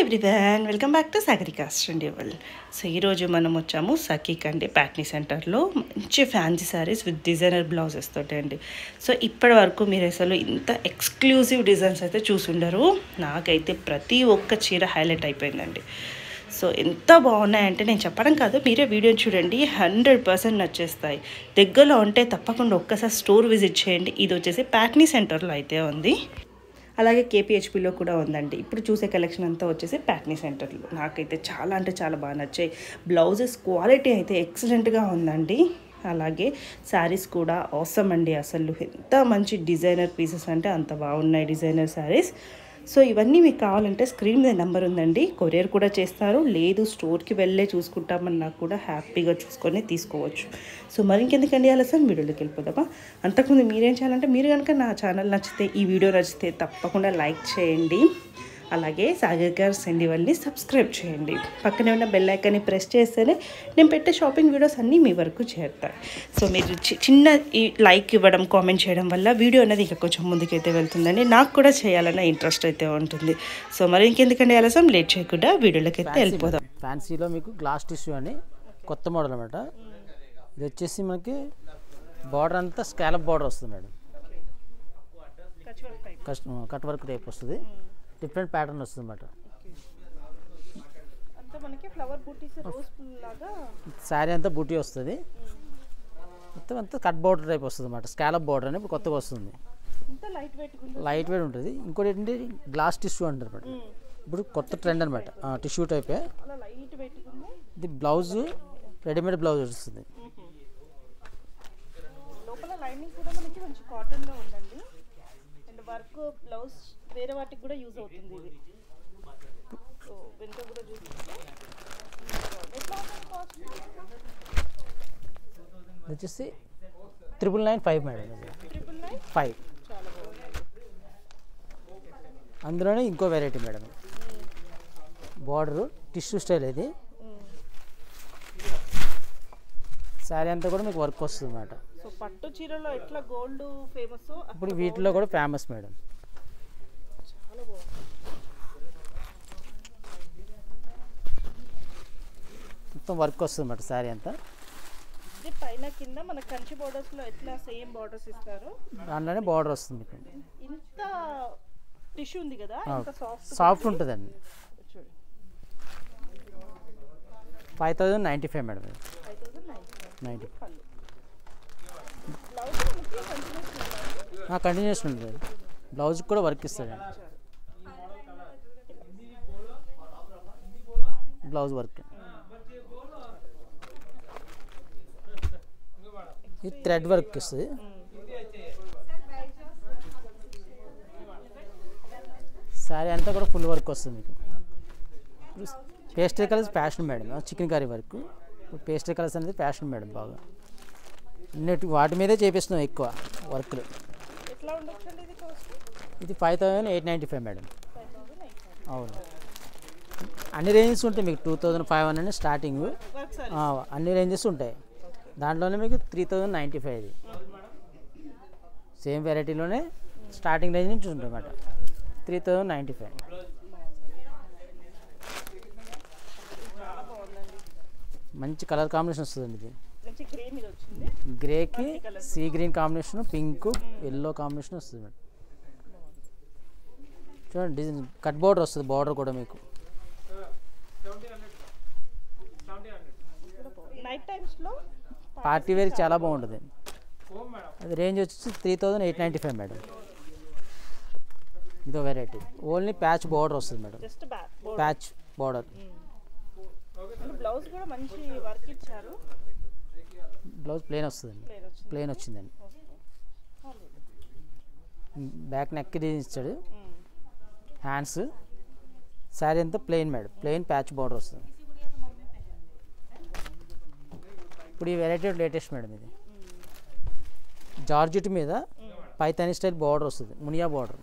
Everyone welcome back to Sagarika స్టూడియోవల్. So ఈరోజు మనం వచ్చాము సఖీక్ అండి ప్యాట్నీ సెంటర్లో. మంచి fancy saris with designer blouses తోటి అండి. సో ఇప్పటి వరకు మీరు అసలు ఇంత ఎక్స్క్లూజివ్ డిజైన్స్ అయితే చూసుండరు. నాకైతే ప్రతి ఒక్క చీర హైలైట్ అయిపోయిందండి. సో ఎంత బాగున్నాయంటే నేను చెప్పడం కాదు, మీరే వీడియో చూడండి, 100% నచ్చేస్తాయి. దగ్గరలో ఉంటే తప్పకుండా ఒక్కసారి స్టోర్ విజిట్ చేయండి. ఇది వచ్చేసి ప్యాట్నీ సెంటర్లో అయితే ఉంది, అలాగే కేపీహెచ్పిలో కూడా ఉందండి. ఇప్పుడు చూసే కలెక్షన్ అంతా వచ్చేసి ప్యాట్నీ సెంటర్లో. నాకైతే చాలా అంటే చాలా బాగా నచ్చాయి. బ్లౌజెస్ క్వాలిటీ అయితే ఎక్సలెంట్గా ఉందండి. అలాగే శారీస్ కూడా ఆసమ్ అండి. అసలు ఎంత మంచి డిజైనర్ పీసెస్ అంటే అంత బాగున్నాయి డిజైనర్ శారీస్. సో ఇవన్నీ మీకు కావాలంటే స్క్రీన్ మీద నెంబర్ ఉందండి, కొరియర్ కూడా చేస్తారు. లేదు స్టోర్కి వెళ్ళే చూసుకుంటామన్నా కూడా హ్యాపీగా చూసుకొని తీసుకోవచ్చు. సో మరి ఇంకెందుకండి ఆలస్యం, వీడియోలోకి వెళ్ళిపోదామా. అంతకుముందు మీరేం చేయాలంటే, మీరు కనుక నా ఛానల్ నచ్చితే, ఈ వీడియో నచ్చితే తప్పకుండా లైక్ చేయండి. అలాగే సాగరికా స్టూడియోవల్ని సబ్స్క్రైబ్ చేయండి. పక్కనే ఉన్న బెల్ ఐకాన్ని ప్రెస్ చేస్తేనే నేను పెట్టే షాపింగ్ వీడియోస్ అన్నీ మీ వరకు చేరుతాయి. సో మీరు చిన్న ఈ లైక్ ఇవ్వడం, కామెంట్ చేయడం వల్ల వీడియో అనేది ఇంకా కొంచెం ముందుకైతే వెళ్తుందండి. నాకు కూడా చేయాలన్న ఇంట్రెస్ట్ అయితే ఉంటుంది. సో మరి ఇంకెందుకంటే ఆలస్యం, లేట్ చేయకుండా వీడియోలోకి అయితే వెళ్ళిపోదాం. ఫ్యాన్సీలో మీకు గ్లాస్ టిష్యూ అని కొత్త మోడల్ అనమాట. ఇది వచ్చేసి మనకి బార్డర్ అంతా స్కాలప్ బార్డర్ వస్తుంది మేడం. కట్ వర్క్ టైప్ వస్తుంది, డిఫరెంట్ ప్యాటర్న్ వస్తుంది అన్నమాట. శారీ అంతా బూటీ వస్తుంది, మొత్తం అంతా కట్ బార్డర్ టైప్ వస్తుంది అన్నమాట. స్కాలప్ బార్డర్ అని ఇప్పుడు కొత్తగా వస్తుంది, లైట్ వెయిట్ ఉంటుంది. ఇంకోటి ఏంటంటే గ్లాస్ టిష్యూ అంటారు అన్నమాట. ఇప్పుడు కొత్త ట్రెండ్ అనమాట, టిష్యూ టైపే. ఇది బ్లౌజ్ రెడీమేడ్ బ్లౌజ్ వస్తుంది. వర్క్ బ్లౌజ్ వేరే వాటికి కూడా యూజ్ అవుతుంది ఇది. సో వెంట కూడా వచ్చేసి 995 మేడం. 5 అందులోనే ఇంకో variety madam, border tissue style. ఇది శారీ అంతా కూడా మీకు వర్క్ వస్తుంది అన్నమాట. సో పట్టు చీరలో ఎట్లా గోల్డ్ ఫేమస్, ఇప్పుడు వీటిలో కూడా ఫేమస్ మేడం. చాలా బాగుంది. మొత్తం వర్క్ వస్తుంది అన్నమాట శారీ అంతా. ఇది పైన కింద మన కంచి బోర్డర్స్ లో ఎట్లా సేమ్ బోర్డర్స్ ఇస్తారు, దాంట్లోనే బార్డర్ వస్తుంది. ఇంత టిష్యూ ఉంది కదా, ఇంత సాఫ్ట్ ఉంటుందండి. 5095 మేడం. 90 కంటిన్యూషన్ ఉంటుంది. బ్లౌజ్ కూడా వర్క్ ఇస్తాడు, బ్లౌజ్ వర్క్. ఇది థ్రెడ్ వర్క్ ఇస్తుంది. శారీ అంతా కూడా ఫుల్ వర్క్ వస్తుంది మీకు. Pastel colours fashion madam, chicken curry work. Pastel colours అనేది ఫ్యాషన్ మేడం బాగా. వాటి మీదే చేపిస్తున్నాం ఎక్కువ వర్క్లు. ఇది 5895 మేడం. అవును, అన్ని రేంజెస్ ఉంటాయి మీకు. 2500 స్టార్టింగ్, అన్ని రేంజెస్ ఉంటాయి. దాంట్లోనే మీకు 3095. ఇది సేమ్ వెరైటీలోనే స్టార్టింగ్ రేంజ్ నుంచి ఉంటుంది అన్నమాట. 3095. మంచి కలర్ కాంబినేషన్ వస్తుందండి. ఇది గ్రేకి sea green combination, pink yellow combination వస్తుంది మేడం. చూడండి డిజైన్ కట్ బార్డర్ వస్తుంది, బార్డర్ కూడా మీకు. పార్టీ వేర్ చాలా బాగుంటుంది. అది రేంజ్ వచ్చేసి 3895 మేడం. ఇదో వెరైటీ, ఓన్లీ ప్యాచ్ బార్డర్ వస్తుంది మేడం, ప్యాచ్ బార్డర్. బ్లౌజ్ కూడా మంచి వర్క్ ఇచ్చారు. బ్లౌజ్ ప్లెయిన్ వస్తుందండి, ప్లెయిన్ వచ్చిందండి. బ్యాక్ నెక్ డిజైన్ ఇచ్చాడు. హ్యాండ్స్, శారీ అంతా plain madam, plain patch border వస్తుంది. ఇప్పుడు ఈ వెరైటీ లేటెస్ట్ మేడం. ఇది జార్జెట్ మీద పైతానీ స్టైల్ బార్డర్ వస్తుంది, మునియా బార్డర్.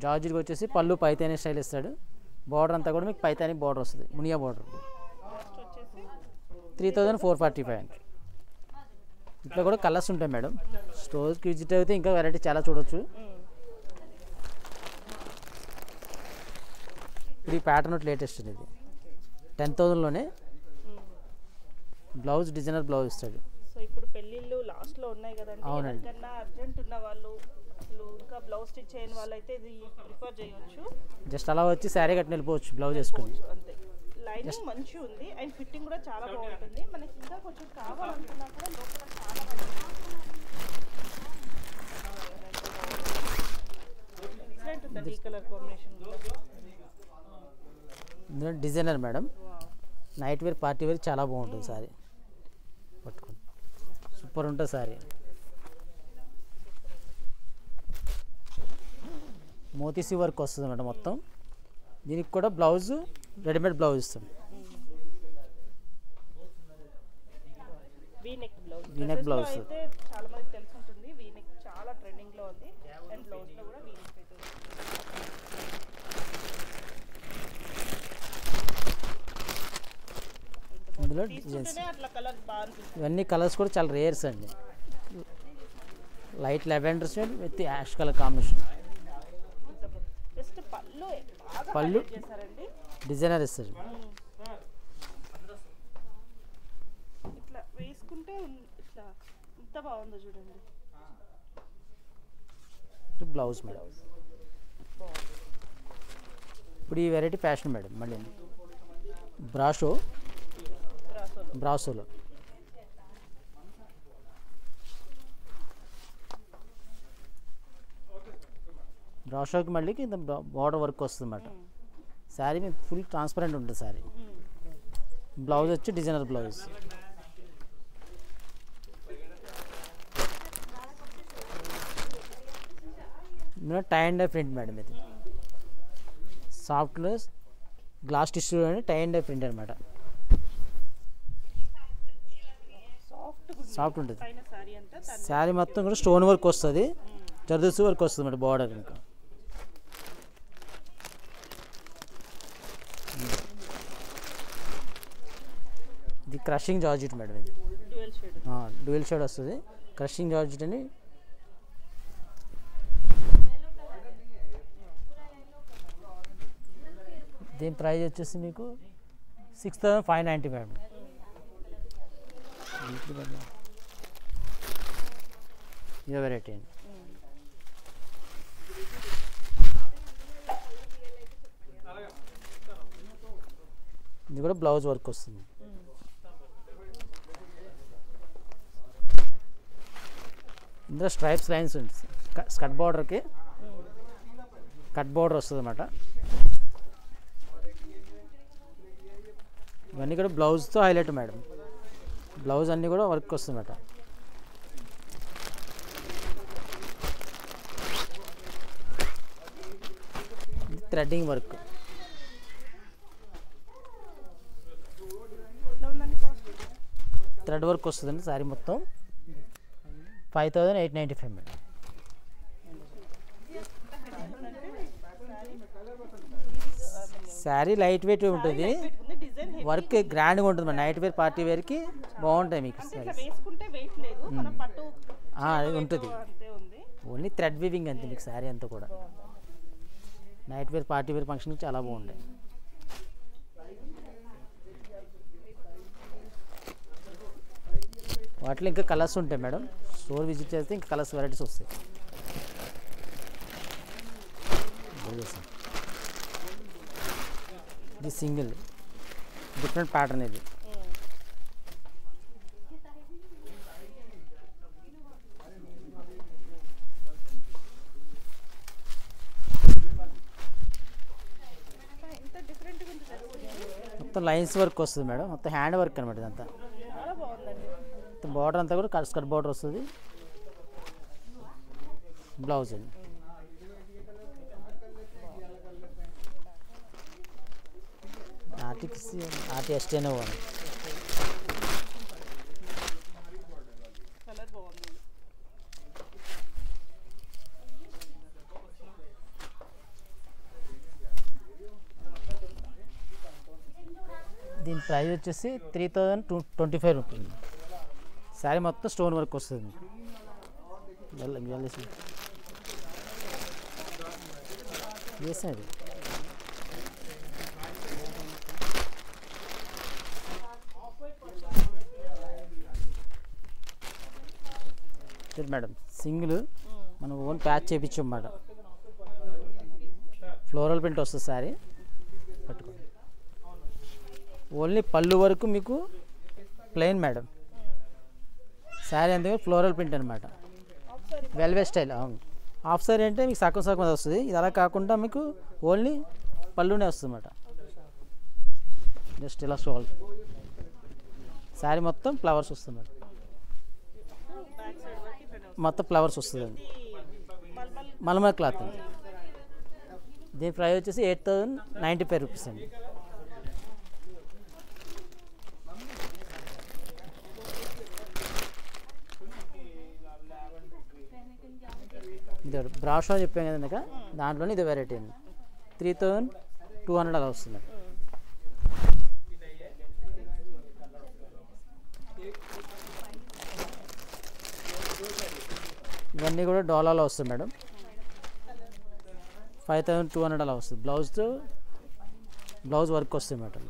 జార్జెట్కి వచ్చేసి పళ్ళు పైతానీ స్టైల్ ఇస్తాడు. బార్డర్ అంతా కూడా మీకు పైతానీ బార్డర్ వస్తుంది, మునియా బార్డర్. 3445. ఇట్లా కూడా కలర్స్ ఉంటాయి మేడం. స్టోర్కి విజిట్ అయితే ఇంకా వెరైటీ చాలా చూడొచ్చు. ఇప్పుడు ఈ ప్యాటర్న్ లేటెస్ట్ ఇది 10,000లోనే బ్లౌజ్ డిజైనర్ బ్లౌజ్ ఇస్తాడు. సో ఇప్పుడు పెళ్ళిళ్ళు లాస్ట్లో ఉన్నాయి కదండి, ఎవరికన్నా అర్జెంట్ ఉన్న వాళ్ళు అసలు ఇంకా బ్లౌజ్ స్టిచ్ చేయని వాళ్ళైతే ఇది ప్రిఫర్ చేయొచ్చు. జస్ట్ అలా వచ్చి శారీ కట్టిన వెళ్ళిపోవచ్చు బ్లౌజ్ వేసుకొని. అంతే, లైనింగ్ మంచిగా ఉంది అండ్ ఫిట్టింగ్ కూడా చాలా బాగుంటుంది. మనకి ఇంకా కొంచెం కావాలనుకున్నా కూడా లోపల చాలా ఎక్సలెంట్ ఉందండి ఈ colour combination. Designer madam, night wear party wear చాలా బాగుంటుంది సారీ. పట్టుకోండి, సూపర్ ఉంటుంది సారీ. మోతీసీ వర్క్ వస్తుంది మేడం మొత్తం. దీనికి కూడా బ్లౌజ్ రెడీమేడ్ బ్లౌజ్ ఇస్తాం. వీనెక్ బ్లౌజ్ అయితే చాలా మందికి తెలిసి ఉంటుంది. వీనెక్ చాలా ట్రెండింగ్ లో ఉంది అండ్ బ్లౌజ్ లో కూడా వీనెక్ అయితే ఇందులో అట్లా కలర్ బాగా అనిపిస్తుంది. ఇవన్నీ కలర్స్ కూడా చాలా రేర్స్ అండి. Light lavender shade with ash colour combination. Just పళ్ళు డిజైనర్ ఇస్తారు. ఇట్లా వేసుకుంటే ఇట్లా ఎంత బాగుందో చూడండి. బ్లౌజ్ మేడం, ఇప్పుడు ఈ వెరైటీ ఫ్యాషన్ మేడం. మళ్ళీ బ్రాసోలో బ్రాషోకి మళ్ళీ కింద బార్డర్ వర్క్ వస్తుంది అన్నమాట. శారీ మీకు ఫుల్ ట్రాన్స్పరెంట్ ఉంటుంది శారీ. బ్లౌజ్ వచ్చి designer blouse. Tie and dye print madam. ఇది సాఫ్ట్లో గ్లాస్ టిష్యూ అని టై అండ్ డై ప్రింట్ అనమాట. సాఫ్ట్ ఉంటుంది శారీ మొత్తం కూడా. స్టోన్ వర్క్ వస్తుంది, జర్దోసి వర్క్ వస్తుంది మేడం బార్డర్. ఇంకా ఇది క్రషింగ్ జార్జెట్ మేడం. ఇది డ్యూయల్ షేడ్ వస్తుంది. క్రషింగ్ జార్జెట్ అని దీని ప్రైస్ వచ్చేసి మీకు 6,590 మేడం. ఇదో వెరైటీ అండి. ఇది కూడా బ్లౌజ్ వర్క్ వస్తుంది. ఇందులో స్ట్రైప్స్ లైన్స్ ఉంటుంది. స్కట్ బార్డర్కి కట్ బార్డర్ వస్తుంది అన్నమాట. ఇవన్నీ కూడా బ్లౌజ్తో హైలైట్ మేడం. బ్లౌజ్ అన్నీ కూడా వర్క్ వస్తుంది అన్నమాట. Threading work. థ్రెడ్ వర్క్ వస్తుందండి శారీ మొత్తం. 5,895 మేడం. శారీ లైట్ వెయిట్ ఉంటుంది, వర్క్ గ్రాండ్గా ఉంటుంది మేడం. నైట్ వేర్ పార్టీ వేర్కి బాగుంటాయి మీకు ఉంటుంది. ఓన్లీ థ్రెడ్ వీవింగ్ అంతే మీకు శారీ అంతా కూడా. నైట్ వేర్ పార్టీ వేర్ ఫంక్షన్కి చాలా బాగుంటాయి. వాటిలో ఇంకా కలర్స్ ఉంటాయి మేడం. స్టోర్ విజిట్ చేస్తే ఇంకా కలర్స్ వెరైటీస్ వస్తాయి. ఇది సింగిల్ డిఫరెంట్ ప్యాటర్న్. ఇది మొత్తం లైన్స్ వర్క్ వస్తుంది మేడం. మొత్తం హ్యాండ్ వర్క్ అనమాట ఇదంతా. మొత్తం బార్డర్ అంతా కూడా స్కర్ట్ బార్డర్ వస్తుంది. బ్లౌజ్ అండి. ఆర్టిస్ట్ అనే పోవాలి. దీని ప్రైస్ వచ్చేసి 3,025 ఉంటుంది. శారీ మొత్తం స్టోన్ వర్క్ వస్తుంది. వేసేది చూడు మేడం, సింగిల్ మనం ఓన్ ప్యాచ్ చేయించాం అన్నమాట. ఫ్లోరల్ ప్రింట్ వస్తుంది శారీ. పట్టుకోండి. ఓన్లీ పళ్ళు వరకు మీకు ప్లెయిన్ మేడం. శారీ అంతే ఫ్లోరల్ ప్రింట్ అనమాట. Velvet style. హాఫ్ సారీ అంటే మీకు సగం సగం అది వస్తుంది. ఇది అలా కాకుండా మీకు ఓన్లీ పళ్ళునే వస్తుంది అన్నమాట. జస్ట్ ఇలా షోల్ శారీ మొత్తం ఫ్లవర్స్ వస్తుంది. మొత్తం ఫ్లవర్స్ వస్తుందండి. మల్మల్ క్లాత్ అండి. దీని ప్రైస్ వచ్చేసి 8,095 రూపీస్ అండి. ఇది బ్రాషో చెప్పాం కదండి, దాంట్లోనే ఇది వెరైటీ అండి. 3,200 అలా వస్తుంది. ఇవన్నీ కూడా డోలాలో వస్తుంది మేడం. 5,200 అలా వస్తుంది. బ్లౌజ్ వర్క్ వస్తుంది మేడం.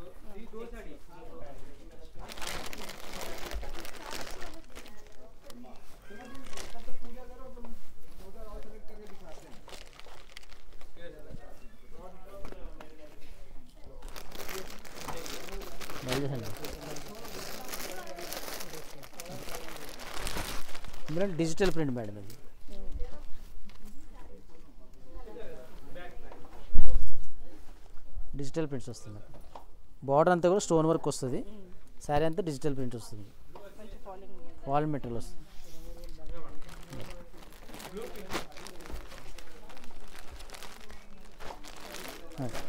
ఇందులో డిజిటల్ ప్రింట్ మేడం. ఇది డిజిటల్ ప్రింట్స్ వస్తుంది. బార్డర్ అంతా కూడా స్టోన్ వర్క్ వస్తుంది. శారీ అంతా డిజిటల్ ప్రింట్ వస్తుంది. వాల్ మెటీరియల్ వస్తుంది. ఓకే.